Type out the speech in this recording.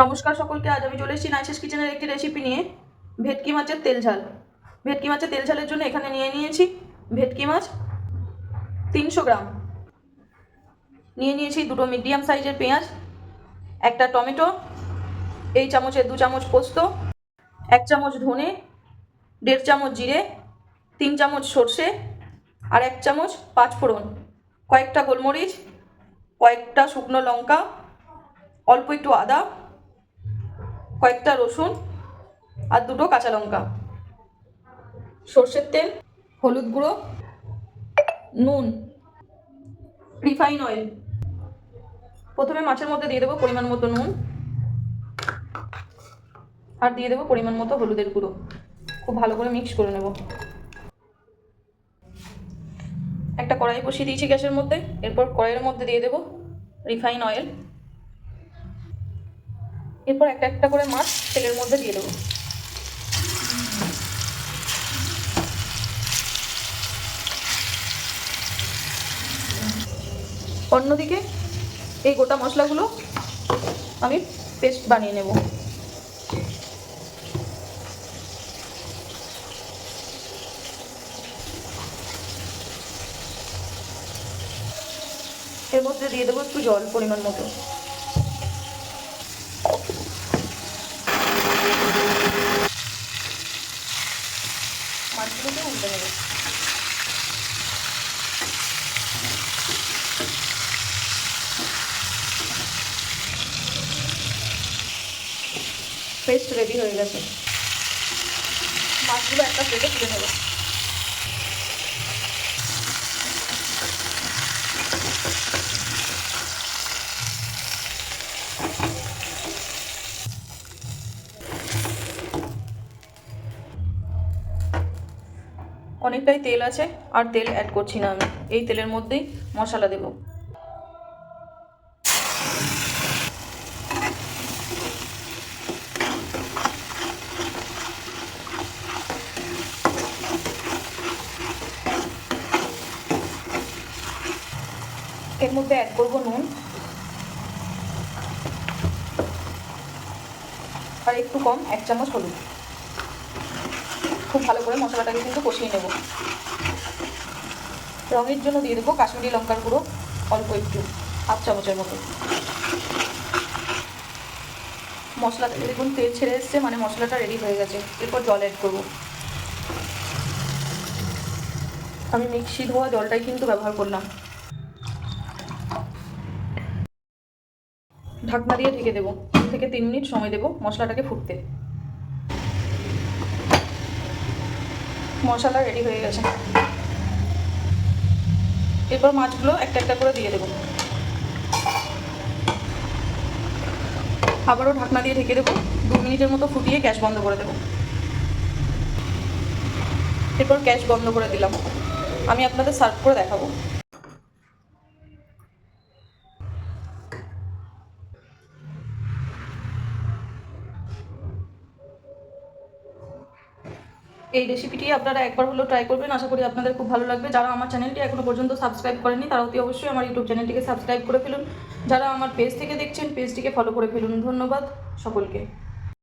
নমস্কার সকলকে। আজ আমি চলে এসেছি নাইসেস কিচেনের একটি রেসিপি নিয়ে, ভেটকি মাছের তেল ঝাল। ভেটকি মাছের তেল ঝালের জন্য এখানে নিয়ে নিয়েছি ভেটকি মাছ 300 গ্রাম, নিয়ে নিয়েছি দুটো মিডিয়াম সাইজের পেঁয়াজ, একটা টমেটো, এই চামচের 2 চামচ পোস্ত, 1 চামচ ধনে, 1.5 চামচ জিরে, 3 চামচ সর্ষে আর 1 চামচ পাঁচফোড়ন, কয়েকটা গোলমরিচ, কয়েকটা শুকনো লঙ্কা, অল্প একটু আদা, কয়েকটা রসুন আর 2টো কাঁচা লঙ্কা, সর্ষের তেল, হলুদ গুঁড়ো, নুন, রিফাইন অয়েল। প্রথমে মাছের মধ্যে দিয়ে দেবো পরিমাণ মতো নুন আর দিয়ে দেবো পরিমাণ মতো হলুদের গুঁড়ো। খুব ভালো করে মিক্স করে নেব। একটা কড়াই বসিয়ে দিয়েছি গ্যাসের মধ্যে। এরপর কড়াইয়ের মধ্যে দিয়ে দেবো রিফাইন অয়েল। এরপর একটা একটা করে মাছ তেলের মধ্যে দিয়ে দেবো। অন্যদিকে এই গোটা মশলাগুলো আমি পেস্ট বানিয়ে নেব। এর মধ্যে দিয়ে দেবো একটু জল পরিমাণ মতো। মাছগুলোকে উল্টে নেব। পেস্ট রেডি হয়ে গেছে। মাছগুলো একটা প্লেটে তুলে নেব। অনেকটাই তেল আছে, আর তেল অ্যাড করছি না আমি। এই তেলের মধ্যেই মশলা দেব। এর মধ্যে অ্যাড করবো নুন আর একটু কম 1 চামচ হলুদ। খুব ভালো করে মশলাটাকে কিন্তু কষিয়ে নেব। রঙের জন্য দিয়ে দেবো কাশ্মীরি লঙ্কার গুঁড়ো অল্প একটু, 1/2 চামচের মতো। মশলা থেকে দেখুন তেল ছেড়ে এসছে, মানে মশলাটা রেডি হয়ে গেছে। এরপর জল অ্যাড করব। আমি মিক্সি ধোয়া জলটাই কিন্তু ব্যবহার করলাম। ঢাকনা দিয়ে ঢেকে দেবো। 2 থেকে 3 মিনিট সময় দেবো মশলাটাকে ফুটতে। মশলা রেডি হয়ে গেছে। এরপর মাছগুলো একটা একটা করে দিয়ে দেবো। আবারও ঢাকনা দিয়ে ঢেকে দেবো। 2 মিনিটের মতো ফুটিয়ে গ্যাস বন্ধ করে দেবো। এরপর গ্যাস বন্ধ করে দিলাম। আমি আপনাদের সার্ভ করে দেখাবো। এই রেসিপিটি আপনারা একবার হলেও ট্রাই করবেন। আশা করি আপনাদের খুব ভালো লাগবে। যারা আমার চ্যানেলটি এখনও পর্যন্ত সাবস্ক্রাইব করেনি তারা অতি অবশ্যই আমার ইউটিউব চ্যানেলটিকে সাবস্ক্রাইব করে ফেলুন। যারা আমার পেজ থেকে দেখছেন পেজটিকে ফলো করে ফেলুন। ধন্যবাদ সকলকে।